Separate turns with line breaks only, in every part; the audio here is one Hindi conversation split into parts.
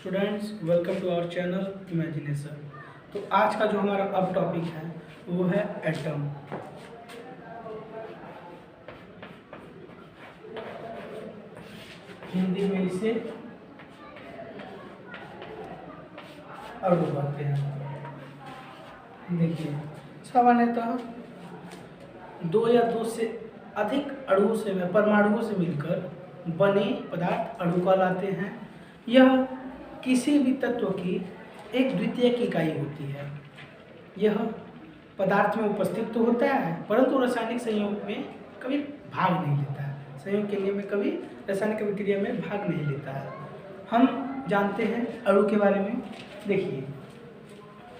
Students, welcome to our channel imagination. तो आज का जो हमारा अब टॉपिक है वो है एटम। हिंदी में इसे अणु कहते हैं। देखिए, सामान्यतः दो या दो से अधिक अणुओं से परमाणुओं से मिलकर बने पदार्थ अणु कहलाते हैं। यह किसी भी तत्व की एक द्वितीयक इकाई होती है। यह पदार्थ में उपस्थित तो होता है परंतु रासायनिक संयोग में कभी भाग नहीं लेता है। संयोग के नियम में कभी रासायनिक अभिक्रिया में भाग नहीं लेता है। हम जानते हैं अणु के बारे में। देखिए,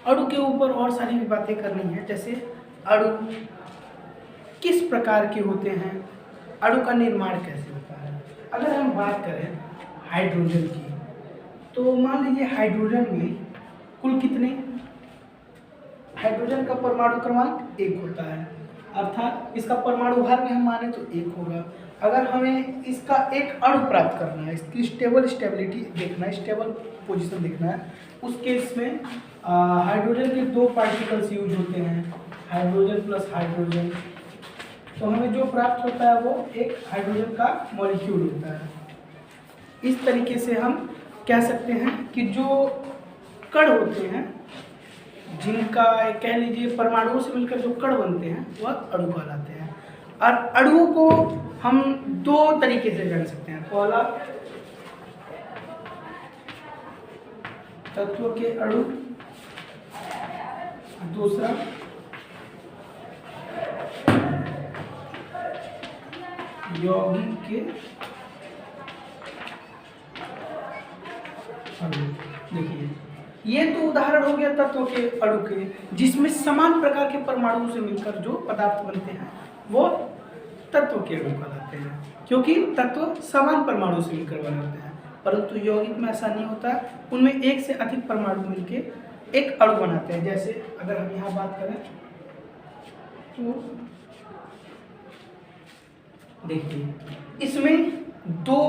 अणु के ऊपर और सारी भी बातें करनी है, जैसे अणु किस प्रकार के होते हैं, अणु का निर्माण कैसे होता है। अगर हम बात करें हाइड्रोजन की, तो मान लीजिए हाइड्रोजन में कुल कितने, हाइड्रोजन का परमाणु क्रमांक 1 होता है, अर्थात इसका परमाणु भार में हम माने तो 1 होगा। अगर हमें इसका एक अणु प्राप्त करना है, इसकी स्टेबिलिटी देखना है, स्टेबल पोजीशन देखना है, उस केस में हाइड्रोजन के 2 पार्टिकल्स यूज होते हैं, हाइड्रोजन प्लस हाइड्रोजन। तो हमें जो प्राप्त होता है वो एक हाइड्रोजन का मॉलिक्यूल होता है। इस तरीके से हम कह सकते हैं कि जो कण होते हैं, जिनका कह लीजिए परमाणुओं से मिलकर जो कण बनते हैं वह अणु कहलाते हैं। और अणुओं को हम 2 तरीके से जान सकते हैं। पहला तत्व के अणु, दूसरा यौगिक के अणु। देखिए, ये तो उदाहरण हो गया तत्व के अणु के, जिसमें समान प्रकार के परमाणुओं से मिलकर जो पदार्थ बनते हैं वो तत्व के अणु कहलाते हैं, क्योंकि तत्व समान परमाणु से मिलकर बने होते हैं। परंतु यौगिक में ऐसा नहीं होता, उनमें एक से अधिक परमाणु मिलकर एक अणु बनाते हैं। जैसे अगर हम यहाँ बात करें तो देखिए, इसमें 2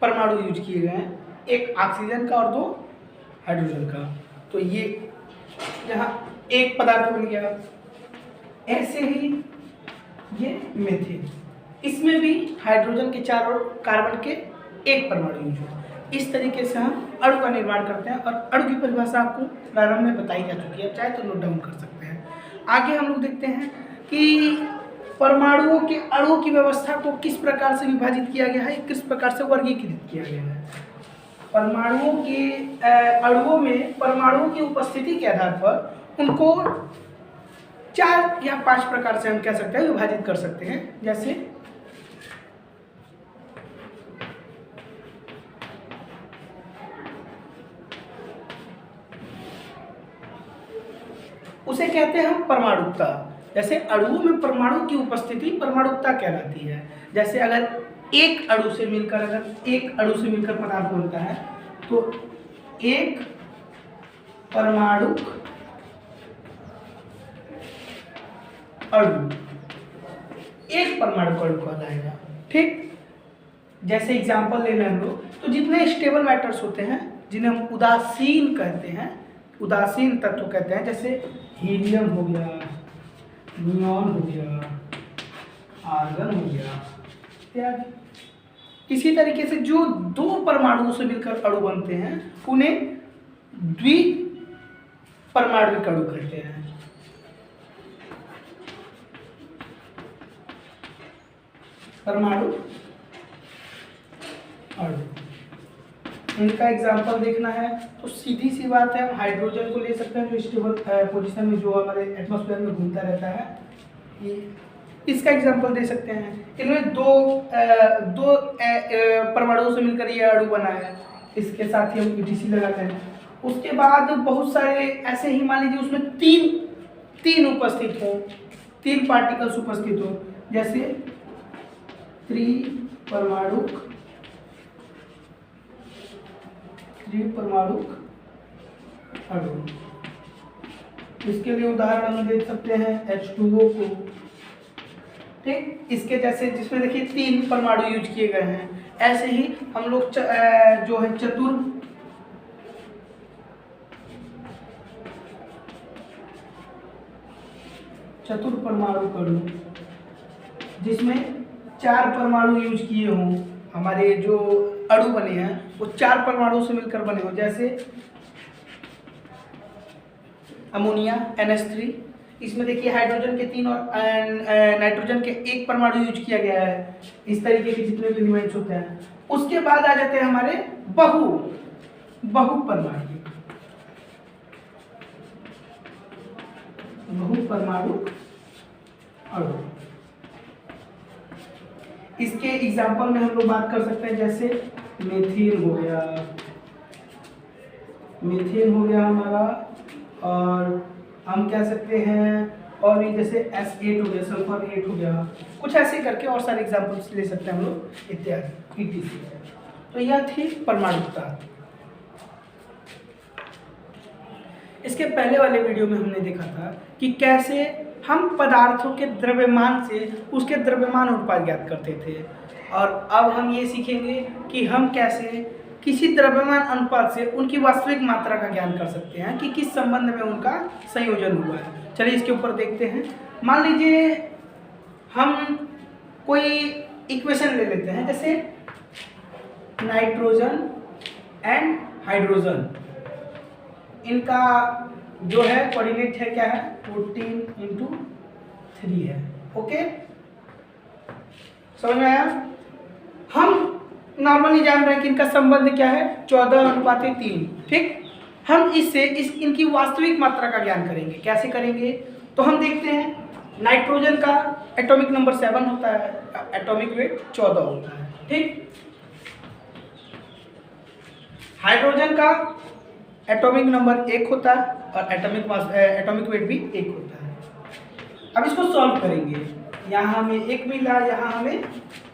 परमाणु यूज किए गए हैं, एक ऑक्सीजन का और 2 हाइड्रोजन का। तो ये यहाँ एक पदार्थ बन गया। ऐसे ही ये मीथेन, इसमें भी हाइड्रोजन के 4 और कार्बन के 1 परमाणु यूज हुआ। इस तरीके से हम अणु का निर्माण करते हैं, और अणु की परिभाषा आपको प्रारंभ में बताई जा चुकी है, आप चाहे तो नोट डाउन कर सकते हैं। आगे हम लोग देखते हैं कि परमाणुओं के अणुओं की व्यवस्था को किस प्रकार से विभाजित किया गया है, किस प्रकार से वर्गीकृत किया गया है। परमाणुओं के अणुओं में परमाणुओं की उपस्थिति के आधार पर उनको 4 या 5 प्रकार से हम कह सकते हैं विभाजित कर सकते हैं। जैसे उसे कहते हैं हम परमाणुकता। जैसे अणुओं में परमाणु की उपस्थिति परमाणुकता कहलाती है। जैसे अगर एक अणु से मिलकर पदार्थ बनता है तो एक परमाणुक अणु एक परमाणु अणु कहलाएगा। ठीक, जैसे एग्जांपल ले लें हम लोग, तो जितने स्टेबल मैटर्स होते हैं, जिन्हें हम उदासीन कहते हैं, उदासीन तत्व कहते हैं, जैसे हीलियम हो गया, नियॉन हो गया, आर्गन हो गया इत्यादि। इसी तरीके से जो 2 परमाणुओं से मिलकर अणु बनते हैं उन्हें द्विपरमाणुक अणु कहते हैं। परमाणु अणु, इनका एग्जाम्पल देखना है तो सीधी सी बात है, हम हाइड्रोजन को ले सकते हैं जो स्टेबल पोजीशन में जो हमारे एटमॉस्फेयर में घूमता रहता है। इसका एग्जाम्पल दे सकते हैं। इनमें 2 परमाणुओं से मिलकर ये अणु बना है, इसके साथ ही हम ETC लगाते हैं। उसके बाद बहुत सारे ऐसे ही मान लीजिए उसमें 3 उपस्थित हो, 3 पार्टिकल्स उपस्थित हो, जैसे त्रिपरमाणुक अणु। इसके लिए उदाहरण हम देख सकते हैं H2O को। ठीक। इसके जैसे जिसमें देखिए 3 परमाणु यूज किए गए हैं, ऐसे ही हम लोग जो है चतुर परमाणु अणु, जिसमें 4 परमाणु यूज किए हों, हमारे जो अणु बने हैं वो 4 परमाणु से मिलकर बने हो, जैसे अमोनिया NH3। इसमें देखिए हाइड्रोजन के 3 और नाइट्रोजन के 1 परमाणु यूज किया गया है। इस तरीके के जितने भी एलिमेंट्स होते हैं, उसके बाद आ जाते हैं हमारे बहु परमाणु अणु। इसके एग्जाम्पल में हम लोग बात कर सकते हैं, जैसे मीथेन हो गया हमारा, और हम कह सकते हैं और भी जैसे S8 हो गया, सल्फर 8 हो गया, कुछ ऐसे करके और सारे एग्जाम्पल्स ले सकते हैं हम लोग इत्यादि etc। तो यह थी परमाणुकता। इसके पहले वाले वीडियो में हमने देखा था कि कैसे हम पदार्थों के द्रव्यमान से उसके द्रव्यमान अनुपात ज्ञात करते थे, और अब हम ये सीखेंगे कि हम कैसे किसी द्रव्यमान अनुपात से उनकी वास्तविक मात्रा का ज्ञान कर सकते हैं कि किस संबंध में उनका संयोजन हुआ है। चलिए इसके ऊपर देखते हैं। मान लीजिए हम कोई इक्वेशन ले लेते हैं, जैसे नाइट्रोजन एंड हाइड्रोजन, इनका जो है कोऑर्डिनेट है क्या है 14×3 है। ओके, समझ में आया। हम नॉर्मली जान रहे हैं कि इनका संबंध क्या है 14:3। ठीक, हम इससे इनकी वास्तविक मात्रा का ज्ञान करेंगे। कैसे करेंगे, तो हम देखते हैं नाइट्रोजन का एटॉमिक नंबर 7 होता है, एटॉमिक वेट 14 होता है। ठीक, हाइड्रोजन का एटॉमिक नंबर 1 होता है और एटॉमिक वेट भी 1 होता है। अब इसको सॉल्व करेंगे, यहाँ हमें 1 मिला, यहाँ हमें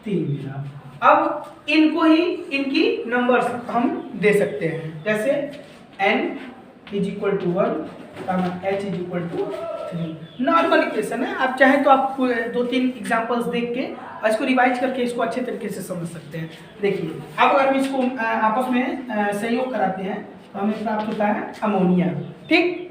3 मिला। अब इनको ही इनकी नंबर्स हम दे सकते हैं, जैसे n = 1, H = 3। नॉर्मल इक्वेशन है, आप चाहें तो आप 2-3 एग्जांपल्स देख के इसको रिवाइज करके इसको अच्छे तरीके से समझ सकते हैं। देखिए, अब अगर हम इसको आपस में संयोग कराते हैं तो हमें प्राप्त होता है अमोनिया। ठीक,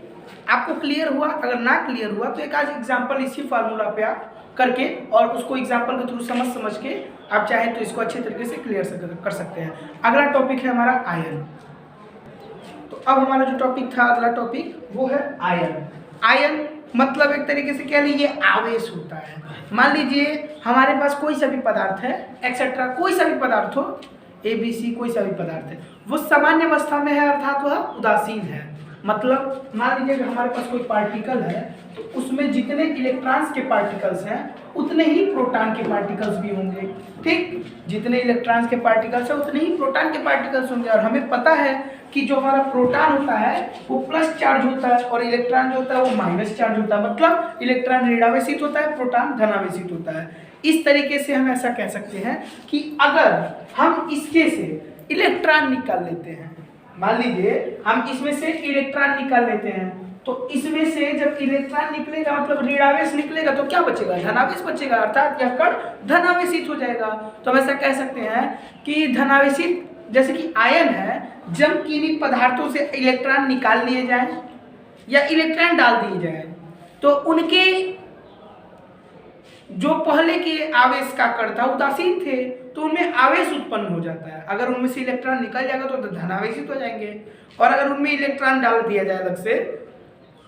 आपको क्लियर हुआ? अगर ना क्लियर हुआ तो एक आज एग्जाम्पल इसी फार्मूला पे आप करके और उसको एग्जाम्पल के थ्रू समझ के आप चाहें तो इसको अच्छे तरीके से क्लियर कर सकते हैं। अगला टॉपिक है हमारा आयन। तो अब हमारा जो टॉपिक था, अगला टॉपिक वो है आयन। आयन मतलब एक तरीके से कह लीजिए आवेश होता है। मान लीजिए हमारे पास कोई सा भी पदार्थ है, एक्सेट्रा, कोई सा भी पदार्थ हो, ABC, कोई सा भी पदार्थ है, वो सामान्य अवस्था में है, अर्थात वह उदासीन है। मतलब मान लीजिए कि हमारे पास कोई पार्टिकल है तो उसमें जितने इलेक्ट्रॉन्स के पार्टिकल्स हैं उतने ही प्रोटॉन के पार्टिकल्स भी होंगे। ठीक, जितने इलेक्ट्रॉन्स के पार्टिकल्स हैं उतने ही प्रोटॉन के पार्टिकल्स होंगे। और हमें पता है कि जो हमारा प्रोटॉन होता है वो प्लस चार्ज होता है और इलेक्ट्रॉन जो होता है वो माइनस चार्ज होता है। मतलब इलेक्ट्रॉन ऋणावेशित होता है, प्रोटॉन धनावेशित होता है। इस तरीके से हम ऐसा कह सकते हैं कि अगर हम इसके से इलेक्ट्रॉन निकाल लेते हैं, मान लीजिए हम इसमें से इलेक्ट्रॉन निकाल लेते हैं, तो इसमें से जब इलेक्ट्रॉन निकलेगा मतलब ऋणावेश निकलेगा तो क्या बचेगा, धनावेश बचेगा, अर्थात यह कण धनावेशित हो जाएगा। तो हम ऐसा कह सकते हैं कि धनावेशित, जैसे कि आयन है, जब किन्हीं पदार्थों से इलेक्ट्रॉन निकाल लिए जाए या इलेक्ट्रॉन डाल दिए जाए तो उनके जो पहले के आवेश का कण था उदासीन थे तो उनमें आवेश उत्पन्न हो जाता है। अगर उनमें से इलेक्ट्रॉन निकल जाएगा तो धनावेशित हो जाएंगे, और अगर उनमें इलेक्ट्रॉन डाल दिया जाए अलग से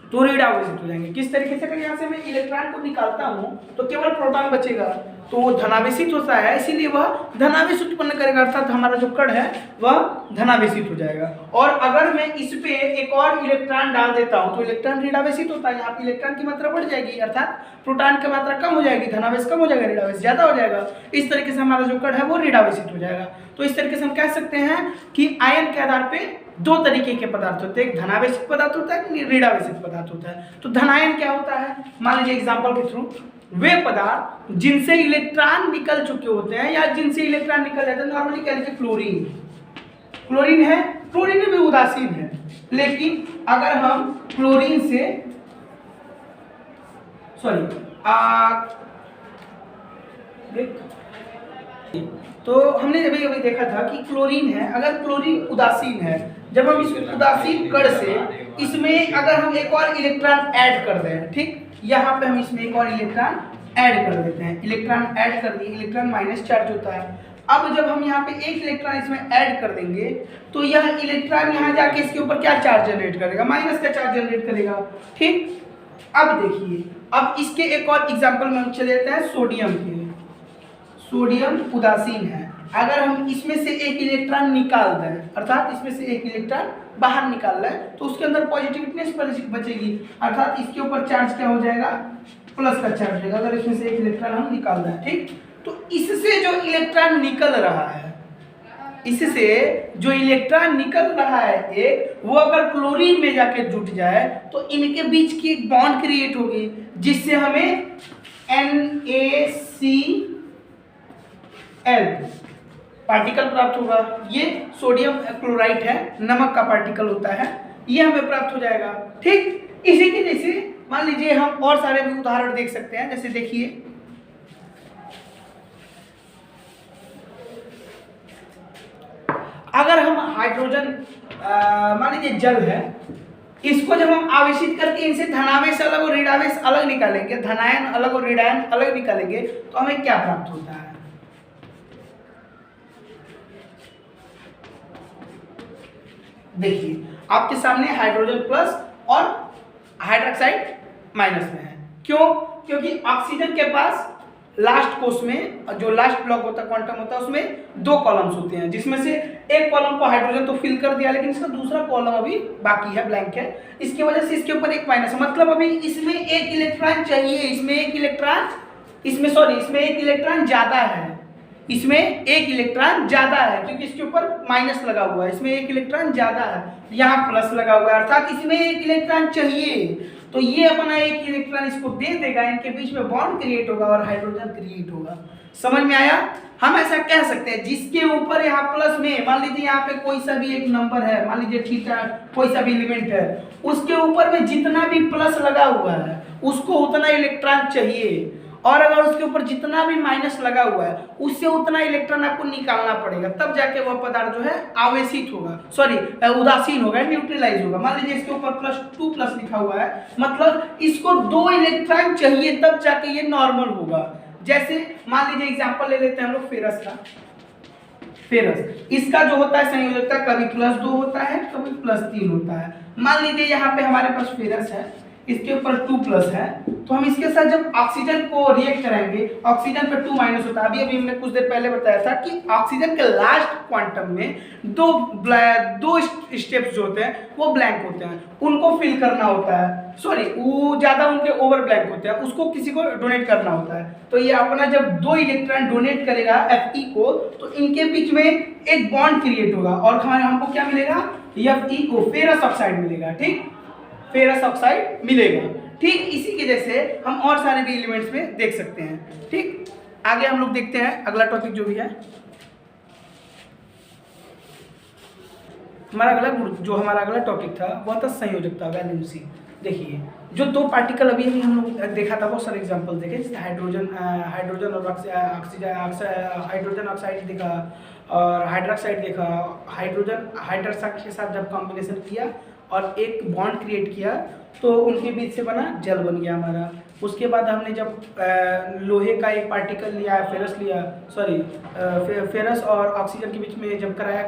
तो ऋणावेशित हो जाएंगे। किस तरीके से, अगर यहाँ से मैं इलेक्ट्रॉन को निकालता हूँ तो केवल प्रोटॉन बचेगा, तो वो धनावेशित होता है, इसीलिए वह धनावेश उत्पन्न करेगा, अर्थात हमारा जो कण है वह धनावेशित हो जाएगा। और अगर मैं इस पे एक और इलेक्ट्रॉन डाल देता हूँ तो इलेक्ट्रॉन ऋणावेशित होता है, यहाँ पे इलेक्ट्रॉन की मात्रा बढ़ जाएगी, अर्थात प्रोटॉन की मात्रा कम हो जाएगी, धनावेश कम हो जाएगा, ऋणावेश ज्यादा हो जाएगा। इस तरीके से हमारा जो कण है वो ऋणावेशित हो जाएगा। तो इस तरीके से हम कह सकते हैं कि आयन के आधार पे 2 तरीके के पदार्थ होते हैं, एक धनावेशित पदार्थ होता है, एक ऋणावेशित पदार्थ होता है। तो धनायन क्या होता है, मान लीजिए एग्जाम्पल के थ्रू, वे पदार्थ जिनसे इलेक्ट्रॉन निकल चुके होते हैं या जिनसे इलेक्ट्रॉन निकल जाते हैं, नॉर्मली कह लीजिए क्लोरीन है, क्लोरीन भी उदासीन है, लेकिन अगर हम क्लोरीन से एक तो हमने अभी अभी देखा था कि क्लोरीन है, अगर क्लोरीन उदासीन है, जब हम इस उदासीन कण से इसमें अगर हम एक और इलेक्ट्रॉन ऐड कर दें, ठीक, यहाँ पे हम इसमें एक और इलेक्ट्रॉन ऐड कर देते हैं, इलेक्ट्रॉन ऐड कर दिए, इलेक्ट्रॉन माइनस चार्ज होता है। अब जब हम यहाँ पे एक इलेक्ट्रॉन इसमें ऐड कर देंगे तो यह इलेक्ट्रॉन यहाँ जाके इसके ऊपर क्या चार्ज जनरेट करेगा, माइनस का चार्ज जनरेट करेगा, ठीक। अब देखिए, अब इसके एक और एग्जांपल में हम चले जाते हैं सोडियम के। सोडियम उदासीन है, अगर हम इसमें से एक इलेक्ट्रॉन निकाल दें, अर्थात इसमें से एक इलेक्ट्रॉन बाहर निकाल रहा है, तो उसके अंदर पॉजिटिविटी बचेगी, अर्थात इसके ऊपर चार्ज क्या हो जाएगा, प्लस का चार्ज रहेगा, अगर इसमें से एक इलेक्ट्रॉन हम निकाल दें, ठीक। तो इससे जो इलेक्ट्रॉन निकल रहा है, इससे जो इलेक्ट्रॉन निकल रहा है एक, वो अगर क्लोरीन में जाके जुट जाए तो इनके बीच की एक बॉन्ड क्रिएट होगी, जिससे हमें NaCl पार्टिकल प्राप्त होगा। ये सोडियम क्लोराइड है, नमक का पार्टिकल होता है, ये हमें प्राप्त हो जाएगा, ठीक। इसी के जैसे मान लीजिए हम और सारे भी उदाहरण देख सकते हैं, जैसे देखिए अगर हम हाइड्रोजन मान लीजिए जल है, इसको जब हम आवेशित करके इनसे धनावेश अलग और ऋणावेश अलग निकालेंगे, धनायन अलग और ऋणायन अलग निकालेंगे, तो हमें क्या प्राप्त होता है, देखिए आपके सामने हाइड्रोजन प्लस और हाइड्रोक्साइड माइनस में है। क्यों? क्योंकि ऑक्सीजन के पास लास्ट कोर्स में जो लास्ट ब्लॉक होता है, क्वांटम होता है, उसमें 2 कॉलम्स होते हैं, जिसमें से एक कॉलम को हाइड्रोजन तो फिल कर दिया, लेकिन इसका दूसरा कॉलम अभी बाकी है, ब्लैंक है, इसकी वजह से इसके ऊपर एक माइनस है, मतलब अभी इसमें एक इलेक्ट्रॉन चाहिए, इसमें एक इलेक्ट्रॉन ज्यादा है, इसमें एक इलेक्ट्रॉन ज्यादा है, क्योंकि इसके ऊपर माइनस लगा हुआ है, इसमें एक इलेक्ट्रॉन ज्यादा है, यहाँ प्लस लगा हुआ है, अर्थात इसमें एक इलेक्ट्रॉन चाहिए, तो ये अपना एक इलेक्ट्रॉन इसको दे देगा, इनके बीच में बॉन्ड क्रिएट होगा और हाइड्रोजन क्रिएट होगा। समझ में आया? हम ऐसा कह सकते हैं, जिसके ऊपर यहाँ प्लस में मान लीजिए यहाँ पे कोई सा भी एक नंबर है, मान लीजिए थीटा कोई सा भी एलिमेंट है, उसके ऊपर में जितना भी प्लस लगा हुआ है उसको उतना इलेक्ट्रॉन चाहिए, और अगर उसके ऊपर जितना भी माइनस लगा हुआ है उससे उतना इलेक्ट्रॉन आपको निकालना पड़ेगा, तब जाके वह पदार्थ जो है आवेशित होगा, सॉरी उदासीन होगा, न्यूट्रलाइज होगा। मान लीजिए इसके ऊपर +2 प्लस लिखा हुआ है, मतलब इसको 2 इलेक्ट्रॉन चाहिए तब जाके ये नॉर्मल होगा। जैसे मान लीजिए एग्जांपल ले लेते हैं हम लोग फेरस का। फेरस इसका जो होता है संयोजकता कभी +2 होता है, कभी +3 होता है। मान लीजिए यहाँ पे हमारे पास फेरस है, इसके ऊपर 2 प्लस है, तो हम इसके साथ जब ऑक्सीजन को रिएक्ट कराएंगे, ऑक्सीजन पे 2 माइनस होता है। अभी हमने कुछ देर पहले बताया था कि ऑक्सीजन के लास्ट क्वांटम में दो स्टेप्स जो होते हैं वो ब्लैंक होते हैं, उनको फिल करना होता है, सॉरी वो ज़्यादा उनके ओवर ब्लैंक होते हैं, उसको किसी को डोनेट करना होता है। तो ये अपना जब 2 इलेक्ट्रॉन डोनेट करेगा Fe को, तो इनके बीच में एक बॉन्ड क्रिएट होगा और हमको क्या मिलेगा, Fe को फेरस ऑक्साइड मिलेगा, ठीक, फेरस ऑक्साइड मिलेगा। ठीक इसी की जैसे हम और सारे भी एलिमेंट्स में देख सकते हैं। ठीक, आगे हम लोग देखते हैं अगला टॉपिक जो भी है हमारा अगला टॉपिक था वह था संयोजकता, वैलेंसी। देखिए जो 2 पार्टिकल अभी हम लोग देखा था, बहुत सारे एग्जांपल देखे, जैसे हाइड्रोजन और ऑक्सीजन, हाइड्रोजन ऑक्साइड देखा और हाइड्रोक्साइड देखा। हाइड्रोजन हाइड्रोक्साइड के साथ जब कॉम्बिनेशन किया और एक बॉन्ड क्रिएट किया तो उनके बीच से बना जल बन गया हमारा। उसके बाद हमने जब लोहे का एक पार्टिकल लिया, फेरस और ऑक्सीजन के बीच में जब कराया,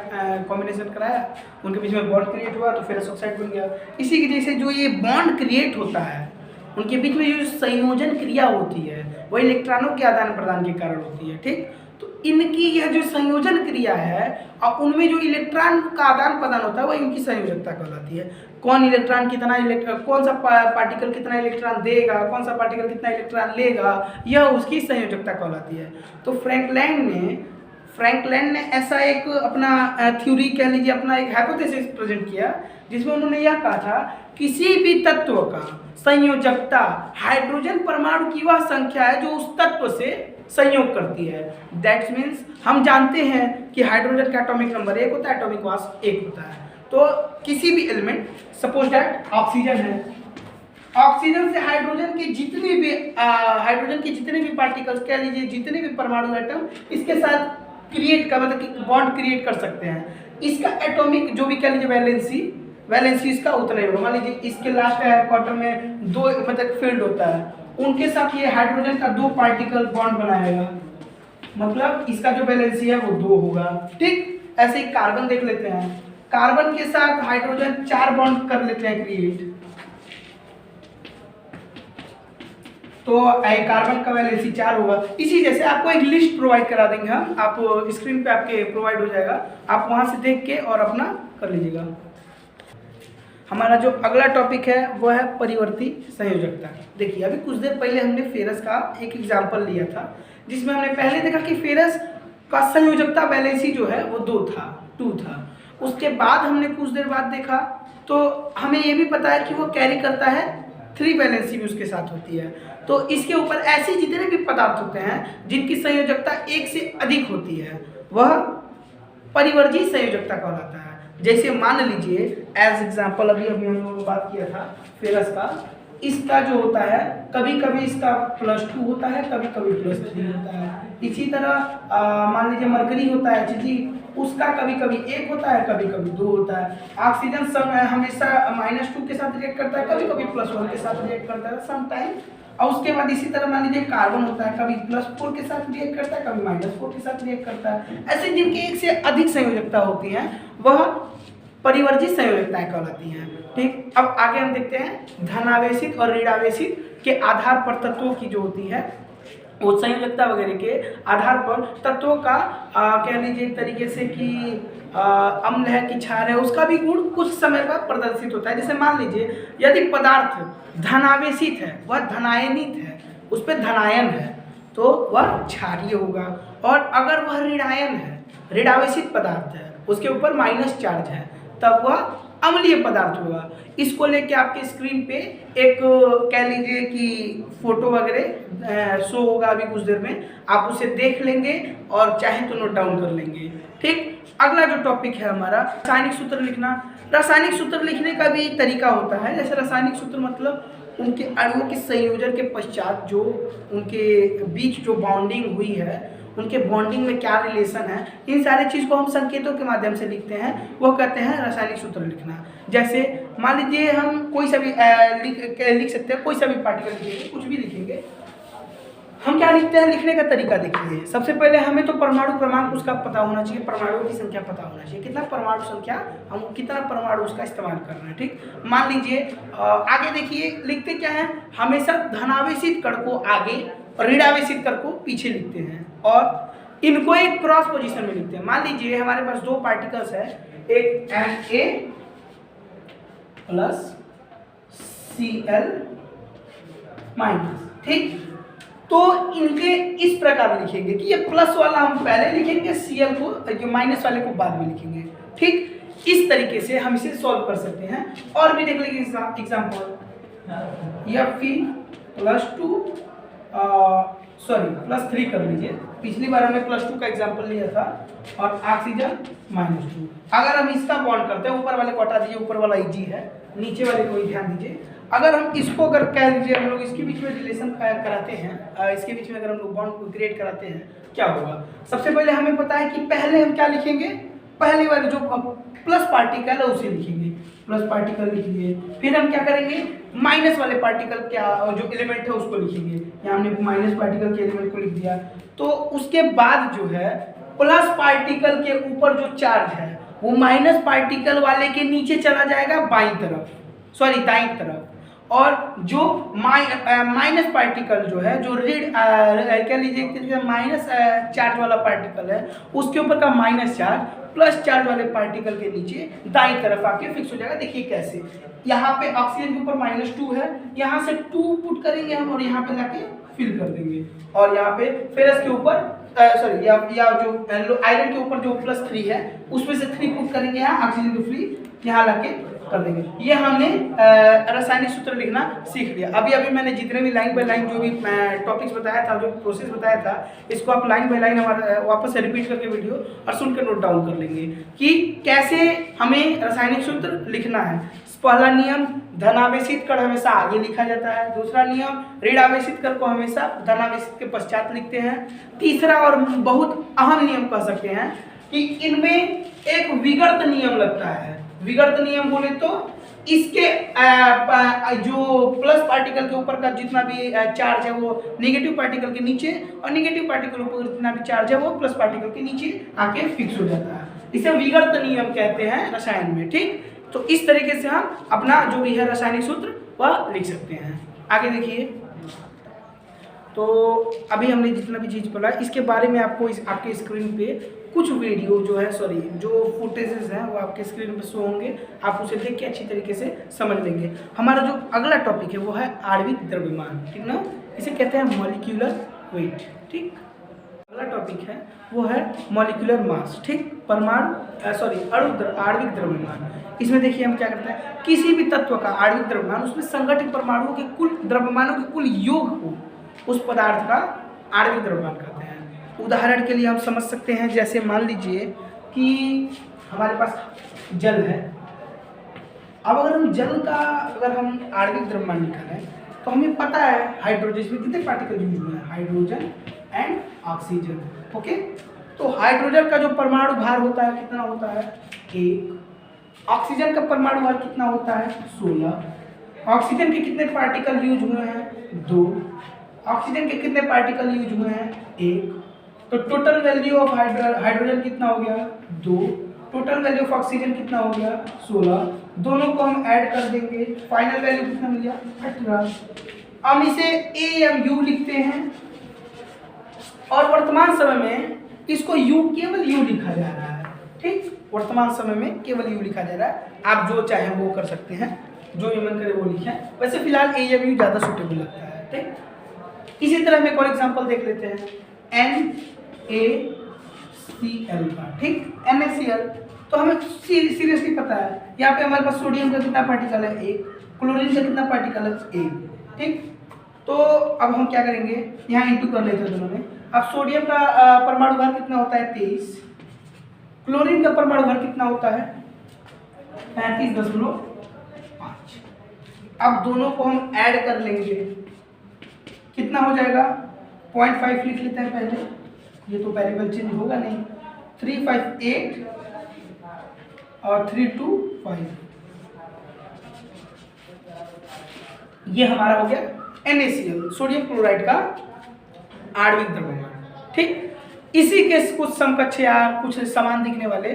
कॉम्बिनेशन कराया, उनके बीच में बॉन्ड क्रिएट हुआ तो फेरस ऑक्साइड बन गया। इसी की जैसे जो ये बॉन्ड क्रिएट होता है उनके बीच में जो संयोजन क्रिया होती है वह इलेक्ट्रॉनों के आदान प्रदान के कारण होती है। ठीक, तो इनकी यह जो संयोजन क्रिया है और उनमें जो इलेक्ट्रॉन का आदान प्रदान होता है वह इनकी संयोजकता कहलाती है। कौन इलेक्ट्रॉन कितना कौन सा पार्टिकल कितना इलेक्ट्रॉन देगा, कौन सा पार्टिकल कितना इलेक्ट्रॉन लेगा, यह उसकी संयोजकता कहलाती है। तो फ्रैंकलैंड ने ऐसा एक अपना थ्योरी कह लीजिए, अपना एक हाइपोथेसिस प्रेजेंट किया, जिसमें उन्होंने यह कहा था किसी भी तत्व का संयोजकता हाइड्रोजन परमाणु की वह संख्या है जो उस तत्व से संयोग करती है। दैट मीन्स हम जानते हैं कि हाइड्रोजन का एटॉमिक नंबर 1 होता है, एटॉमिक मास 1 होता है। तो किसी भी एलिमेंट, सपोज दैट ऑक्सीजन है, ऑक्सीजन से हाइड्रोजन के जितने भी पार्टिकल्स कह लीजिए, जितने भी परमाणु एटम इसके साथ क्रिएट कर मतलब कि बॉन्ड क्रिएट कर सकते हैं। इसका एटॉमिक जो भी कह लीजिए वैलेंसी इसका उतना ही होगा। मान लीजिए इसके लास्ट क्वार्टर में 2 मतलब फील्ड होता है, उनके साथ ये हाइड्रोजन का 2 पार्टिकल बॉन्ड बनाएगा, मतलब इसका जो वैलेंसी है वो 2 होगा। ठीक, ऐसे ही कार्बन देख लेते हैं, कार्बन के साथ हाइड्रोजन 4 बॉन्ड कर लेते हैं क्रिएट, तो कार्बन का वैलेंसी 4 होगा। इसी जैसे आपको एक लिस्ट प्रोवाइड करा देंगे हम, आप स्क्रीन पे आपके प्रोवाइड हो जाएगा, आप वहां से देख के और अपना कर लीजिएगा। हमारा जो अगला टॉपिक है वो है परिवर्ती संयोजकता। देखिए अभी कुछ देर पहले हमने फेरस का एक एग्जाम्पल लिया था, जिसमें हमने पहले देखा कि फेरस का संयोजकता वैलेंसी जो है वो 2 था। उसके बाद हमने कुछ देर बाद देखा तो हमें ये भी पता है कि वो कैरी करता है 3 वैलेंसी भी उसके साथ होती है। तो इसके ऊपर ऐसे जितने भी पदार्थ होते हैं जिनकी संयोजकता 1 से अधिक होती है वह परिवर्जी संयोजकता कहलाता है। जैसे मान लीजिए एज एग्जाम्पल अभी हम लोगों ने बात किया था फेरस का, इसका जो होता है कभी कभी इसका +2 होता है, कभी कभी +3 होता है। इसी तरह मान लीजिए मरकरी होता है Hg, उसका कभी कभी 1 होता है, कभी कभी 2 होता है। ऑक्सीजन हमेशा -2 के साथ रिएक्ट करता है, कभी कभी +1 के साथ रिएक्ट करता है सम टाइम। और उसके बाद इसी तरह मान लीजिए कार्बन होता है, कभी +4 के साथ रिएक्ट करता है, कभी -4 के साथ रिएक्ट करता है। ऐसे जिनकी 1 से अधिक संयोजकता होती है वह परिवर्जी संयोजकताएं कहलाती हैं। ठीक, अब आगे हम देखते हैं धनावेशित और ऋणावेशित के आधार पर तत्वों की जो होती है वो संयोजकता वगैरह के आधार पर तत्वों का कह लीजिए एक तरीके से कि अम्ल है कि क्षार है, उसका भी गुण कुछ समय पर प्रदर्शित होता है। जैसे मान लीजिए यदि पदार्थ धनावेशित है, वह धनायनित है, उस पर धनायन है, तो वह क्षारीय होगा। और अगर वह ऋणायन है, ऋणावेशित पदार्थ है, उसके ऊपर माइनस चार्ज है, तब वह अम्लीय पदार्थ होगा। इसको लेके आपके स्क्रीन पे एक कह लीजिए कि फोटो वगैरह शो होगा अभी कुछ देर में, आप उसे देख लेंगे और चाहे तो नोट डाउन कर लेंगे। ठीक, अगला जो टॉपिक है हमारा रासायनिक सूत्र लिखना। रासायनिक सूत्र लिखने का भी तरीका होता है। जैसे रासायनिक सूत्र मतलब उनके अणुओं के संयोजन के पश्चात जो उनके बीच जो बॉन्डिंग हुई है, उनके बॉन्डिंग में क्या रिलेशन है, इन सारे चीज़ को हम संकेतों के माध्यम से लिखते हैं, वो कहते हैं रासायनिक सूत्र लिखना। जैसे मान लीजिए हम कोई सा भी लिख सकते हैं, कोई सा भी पार्टिकल लिखेंगे, कुछ भी लिखेंगे, हम क्या लिखते हैं, लिखने का तरीका देखिए। सबसे पहले हमें तो परमाणु क्रमांक उसका पता होना चाहिए, परमाणुओं की संख्या पता होना चाहिए, कितना परमाणु संख्या, हम कितना परमाणु उसका इस्तेमाल कर रहे हैं। ठीक, मान लीजिए आगे देखिए लिखते क्या है, हमेशा धनावेशित कण को आगे और ऋणावेशित कण को पीछे लिखते हैं और इनको एक क्रॉस पोजीशन में लिखते हैं। मान लीजिए हमारे पास 2 पार्टिकल्स है, एक Na प्लस Cl माइनस। ठीक, तो इनके इस प्रकार लिखेंगे कि ये प्लस वाला हम पहले लिखेंगे, Cl को जो माइनस वाले को बाद में लिखेंगे। ठीक, इस तरीके से हम इसे सॉल्व कर सकते हैं। और भी देख लेंगे एग्जाम्पल, Fe+2 +3 कर लीजिए, पिछली बार हमने +2 का एग्जाम्पल लिया था, और ऑक्सीजन -2। अगर हम इसका बॉन्ड करते हैं, ऊपर वाले को हटा दीजिए, ऊपर वाला Eg है, नीचे वाले को ही ध्यान दीजिए। अगर हम इसको अगर कह लीजिए हम लोग इसके बीच में रिलेशन कराते हैं, इसके बीच में अगर हम लोग बॉन्ड क्रिएट कराते हैं, क्या होगा। सबसे पहले हमें पता है कि पहले हम क्या लिखेंगे, पहले वाले जो प्लस पार्टिकल है उसे लिखेंगे, प्लस पार्टिकल लिख लिए। फिर हम क्या करेंगे, माइनस वाले पार्टिकल क्या जो एलिमेंट है उसको लिखेंगे। यहाँ हमने माइनस पार्टिकल के एलिमेंट को लिख दिया। तो उसके बाद जो है प्लस पार्टिकल के ऊपर जो चार्ज है वो माइनस पार्टिकल वाले के नीचे चला जाएगा दाईं तरफ, और जो माइनस पार्टिकल जो है, जो ऋण कह लीजिए माइनस चार्ज वाला पार्टिकल है, उसके ऊपर का माइनस चार्ज प्लस चार्ज वाले पार्टिकल के नीचे दाईं तरफ आके फिक्स हो जाएगा। देखिए कैसे, यहाँ पे ऑक्सीजन के ऊपर -2 है, यहाँ से 2 पुट करेंगे हम और यहाँ पे लाके फिल कर देंगे, और यहाँ पे फेरस के ऊपर या जो आयरन के ऊपर जो +3 है उसमें से 3 पुट करेंगे, यहाँ ऑक्सीजन को फ्री यहाँ लाके कर देंगे। ये हमने रासायनिक सूत्र लिखना सीख लिया। अभी मैंने जितने भी लाइन बाय लाइन जो भी टॉपिक्स बताया था, जो प्रोसेस बताया था, इसको आप लाइन बाय लाइन हमारा वापस से रिपीट करके वीडियो और सुनकर नोट डाउन कर लेंगे कि कैसे हमें रासायनिक सूत्र लिखना है। पहला नियम धनावेशित कण हमेशा आगे लिखा जाता है। दूसरा नियम, ऋणावेशित कण को हमेशा धनावेशित के पश्चात लिखते हैं। तीसरा और बहुत अहम नियम कह सकते हैं कि इनमें एक विगर्त नियम लगता है। विगर्त नियम बोले तो इसके जो प्लस पार्टिकल के ऊपर का जितना भी चार्ज है वो नेगेटिव पार्टिकल के नीचे, और नेगेटिव पार्टिकल के ऊपर जितना भी चार्ज है वो प्लस पार्टिकल के नीचे आके फिक्स हो जाता है। इसे विगर्त नियम कहते हैं रसायन में। ठीक, तो इस तरीके से हम अपना जो भी है रासायनिक सूत्र वह लिख सकते हैं। आगे देखिए, तो अभी हमने जितना भी चीज़ पढ़ा इसके बारे में आपको आपके स्क्रीन पे कुछ वीडियो जो है जो फुटेजेस हैं वो आपके स्क्रीन पे शो होंगे। आप उसे देख के अच्छी तरीके से समझ लेंगे। हमारा जो अगला टॉपिक है वो है आणविक द्रव्यमान। ठीक ना, इसे कहते हैं मॉलिक्यूलर वेट। ठीक, अगला टॉपिक है वो है मॉलिक्यूलर मास। ठीक, आणविक द्रव्यमान। इसमें देखिए हम क्या करते हैं, किसी भी तत्व का आणविक द्रव्यमान उसमें संगठित परमाणुओं के कुल द्रव्यमानों के कुल योग को उस पदार्थ का आणविक द्रव्यमान कहते हैं। उदाहरण के लिए हम समझ सकते हैं, जैसे मान लीजिए कि हमारे पास जल है। अब अगर हम जल का आणविक द्रव्यमान निकालें तो हमें पता है हाइड्रोजन में कितने पार्टिकल यूज हुए हैं, हाइड्रोजन एंड ऑक्सीजन। ओके, तो हाइड्रोजन का जो परमाणु भार होता है कितना होता है, 1। ऑक्सीजन का परमाणु भार कितना होता है, 16। ऑक्सीजन के कितने पार्टिकल यूज हुए हैं, 2। ऑक्सीजन के कितने पार्टिकल यूज हुए हैं, 1। तो टोटल वैल्यू ऑफ हाइड्रोजन कितना हो गया, 2। टोटल वैल्यू ऑफ ऑक्सीजन कितना हो गया, 16। दोनों को हम ऐड कर देंगे, फाइनल वैल्यू कितना मिल गया, 18। हम इसे AMU लिखते हैं और वर्तमान समय में इसको केवल U लिखा जा रहा है। ठीक, वर्तमान समय में केवल U लिखा जा रहा है। आप जो चाहें वो कर सकते हैं, जो भी मन करे वो लिखें। वैसे फिलहाल AMU ज़्यादा सूटेबल लगता है। ठीक, इसी तरह हम एक और एग्जाम्पल देख लेते हैं, NaCl का। ठीक, NaCl तो हमें सीरियसली पता है, यहाँ पे हमारे पास सोडियम का कितना पार्टिकल है, 1। क्लोरीन का कितना पार्टिकल है, 1। ठीक, तो अब हम क्या करेंगे, यहाँ इंटू कर लेते हैं दोनों में। अब सोडियम का परमाणु भार कितना होता है, 23। क्लोरीन का परमाणु भार कितना होता है, 35.5। अब दोनों को हम ऐड कर लेंगे, कितना हो जाएगा, 0.5 लिख लेते हैं पहले, ये तो वेरिएबल चेंज होगा नहीं। 3 5 8 और 3 2 5, ये हमारा हो गया NaCl, सोडियम क्लोराइड का आणविक द्रव्यमान। ठीक, इसी के कुछ समकक्ष या कुछ समान दिखने वाले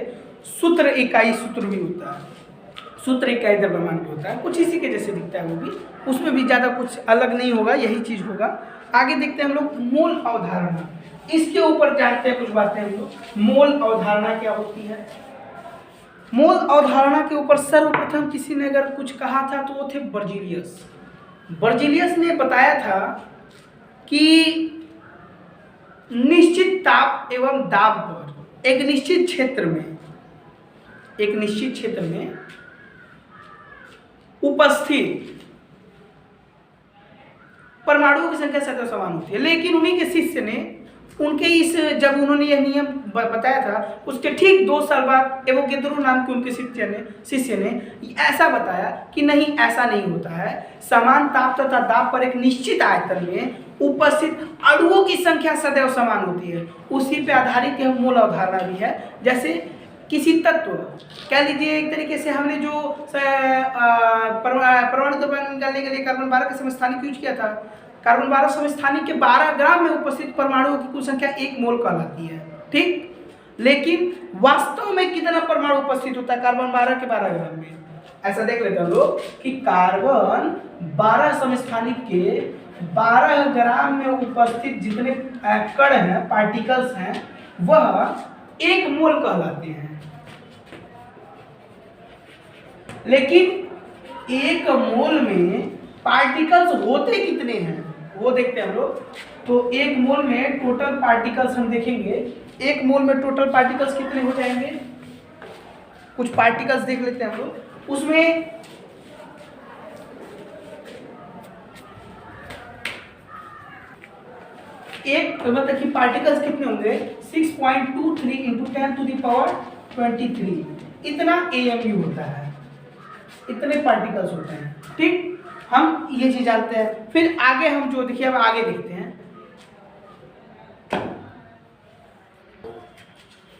सूत्र इकाई सूत्र भी होता है, सूत्र इकाई द्रव्यमान भी होता है, कुछ इसी के जैसे दिखता है वो भी, उसमें भी ज़्यादा कुछ अलग नहीं होगा, यही चीज़ होगा। आगे देखते हैं हम लोग मोल अवधारणा, इसके ऊपर जानते हैं कुछ बातें हम लोग। मोल अवधारणा क्या होती है, मोल अवधारणा के ऊपर सर्वप्रथम किसी ने अगर कुछ कहा था तो वो थे बर्जीलियस। बर्जीलियस ने बताया था कि निश्चित ताप एवं दाब पर एक निश्चित क्षेत्र में उपस्थित परमाणुओं की संख्या सदैव समान होती है। लेकिन उन्हीं के शिष्य ने जब उन्होंने यह नियम बताया था उसके ठीक 2 साल बाद एवोगेद्रो नाम के उनके शिष्य ने ऐसा बताया कि नहीं, ऐसा नहीं होता है। समान ताप तथा दाब पर एक निश्चित आयतन में उपस्थित अणुओं की संख्या सदैव समान होती है। उसी पे आधारित यह मूल अवधारणा भी है। जैसे किसी तत्व, कह लीजिए एक तरीके से हमने जो परमाणु द्रव्यमान निकालने के लिए कार्बन 12 का समस्थानिक यूज किया था, कार्बन 12 समस्थानिक के 12 ग्राम में उपस्थित परमाणुओं की कुल संख्या 1 मोल कहलाती है। ठीक, लेकिन वास्तव में कितना परमाणु उपस्थित होता है कार्बन 12 के 12 ग्राम में, ऐसा देख लेते हैं हम लोग कि कार्बन 12 समस्थानिक के 12 ग्राम में उपस्थित जितने कण हैं, पार्टिकल्स हैं, वह 1 मोल कहलाते हैं। लेकिन 1 मोल में पार्टिकल्स होते कितने हैं वो देखते हैं हम लोग। तो 1 मोल में टोटल पार्टिकल्स हम देखेंगे, 1 मोल में टोटल पार्टिकल्स कितने हो जाएंगे, कुछ पार्टिकल्स देख लेते हैं हम लोग। उसमें मतलब कि पार्टिकल्स कितने होंगे, 6.23 × 10⁻23 इतना AMU होता है। इतने पार्टिकल्स होते हैं। ठीक, हम ये चीज जानते हैं। फिर आगे हम जो देखिए, अब आगे देखते हैं।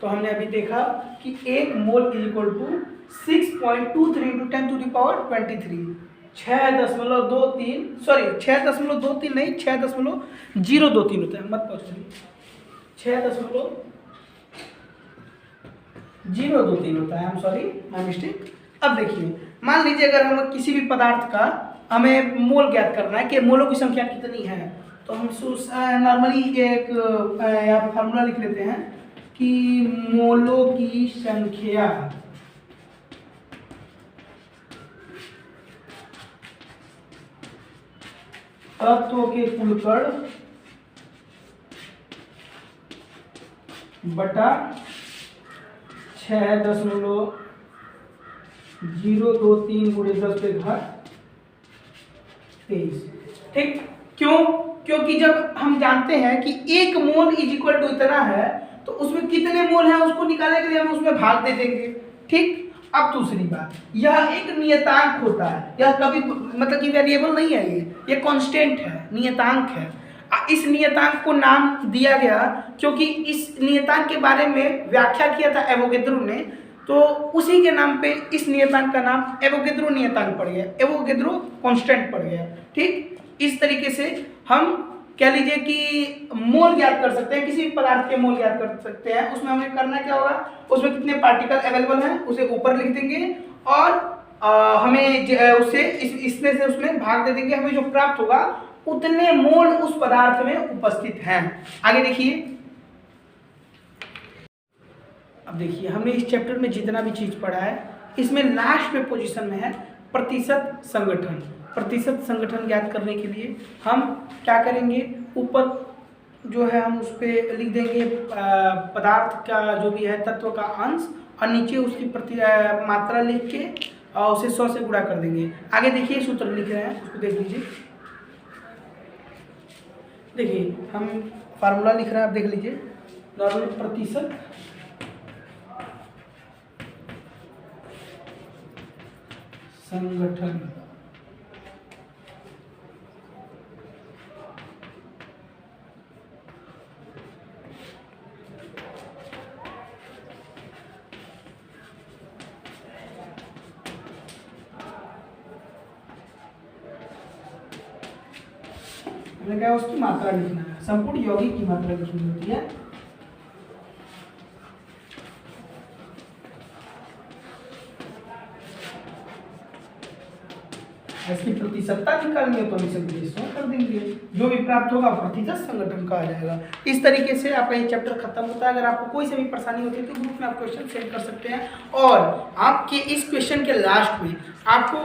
तो हमने अभी देखा कि 1 mole is equal to 6.23 × 10⁻23, 6.23, sorry 6.23 नहीं, 6.023 होता है, मत पूछिए, 6.023 होता है। I am sorry, my mistake. अब देखिए, मान लीजिए अगर हम किसी भी पदार्थ का हमें मोल ज्ञात करना है कि मोलों की संख्या कितनी है, तो हम नॉर्मली एक यहाँ फार्मूला लिख लेते हैं कि मोलों की संख्या तत्वों के कुल कण बटा 6.023 × 10⁻23। ठीक, क्यों? क्योंकि जब हम जानते हैं कि 1 मोल इज इक्वल टू इतना है, तो उसमें कितने मोल हैं उसको निकालने के लिए हम उसमें भाग दे देंगे। ठीक, अब दूसरी बात, यह एक नियतांक होता है, यह कभी मतलब कि वेरिएबल नहीं है, ये कांस्टेंट है, नियतांक है। इस नियतांक को नाम दिया गया क्योंकि इस नियतांक के बारे में व्याख्या किया था एवोगैड्रो ने, तो उसी के नाम पे इस नियतांक का नाम एवोगैड्रो नियतांक पड़ गया, एवोगैड्रो कांस्टेंट पड़ गया। ठीक, इस तरीके से हम कह लीजिए कि मोल ज्ञात कर सकते हैं, किसी भी पदार्थ के मोल ज्ञात कर सकते हैं। उसमें हमें करना क्या होगा, उसमें कितने पार्टिकल अवेलेबल हैं उसे ऊपर लिख देंगे और हमें उससे इसमें से उसमें भाग दे देंगे, हमें जो प्राप्त होगा उतने मोल उस पदार्थ में उपस्थित हैं। आगे देखिए, अब देखिए हमने इस चैप्टर में जितना भी चीज पढ़ा है, इसमें लास्ट में पोजीशन में है प्रतिशत संगठन। प्रतिशत संगठन ज्ञात करने के लिए हम क्या करेंगे, ऊपर जो है हम उस पर लिख देंगे पदार्थ का जो भी है तत्व का अंश, और नीचे उसकी मात्रा लिख के और उसे 100 से गुणा कर देंगे। आगे देखिए सूत्र लिख रहे हैं, उसको देख लीजिए। देखिए हम फार्मूला लिख रहे हैं, आप देख लीजिए। नॉर्मल प्रतिशत संगठन हमने क्या उसकी मात्रा लिखना है, संपूर्ण यौगिक की मात्रा लिखनी होती है। इसकी प्रतिशतता निकालनी है तो हम इसे 100 कर देंगे, जो भी प्राप्त होगा प्रतिशत संगठन का आ जाएगा। इस तरीके से आपका ये चैप्टर खत्म होता है। अगर आपको कोई से भी परेशानी होती है तो ग्रुप में आप क्वेश्चन सेंड कर सकते हैं, और आपके इस क्वेश्चन के लास्ट में आपको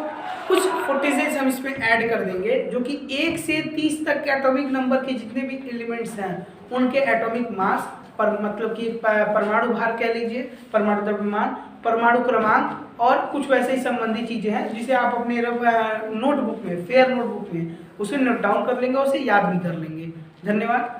कुछ फुटेजेस हम इसमें ऐड कर देंगे, जो कि 1 से 30 तक के एटॉमिक नंबर के जितने भी एलिमेंट्स हैं उनके एटॉमिक मास पर, मतलब कि परमाणु भार कह लीजिए, परमाणु द्रव्यमान, परमाणु क्रमांक और कुछ वैसे ही संबंधी चीजें हैं जिसे आप अपने नोटबुक में, फेयर नोटबुक में उसे नोट डाउन कर लेंगे और उसे याद भी कर लेंगे। धन्यवाद।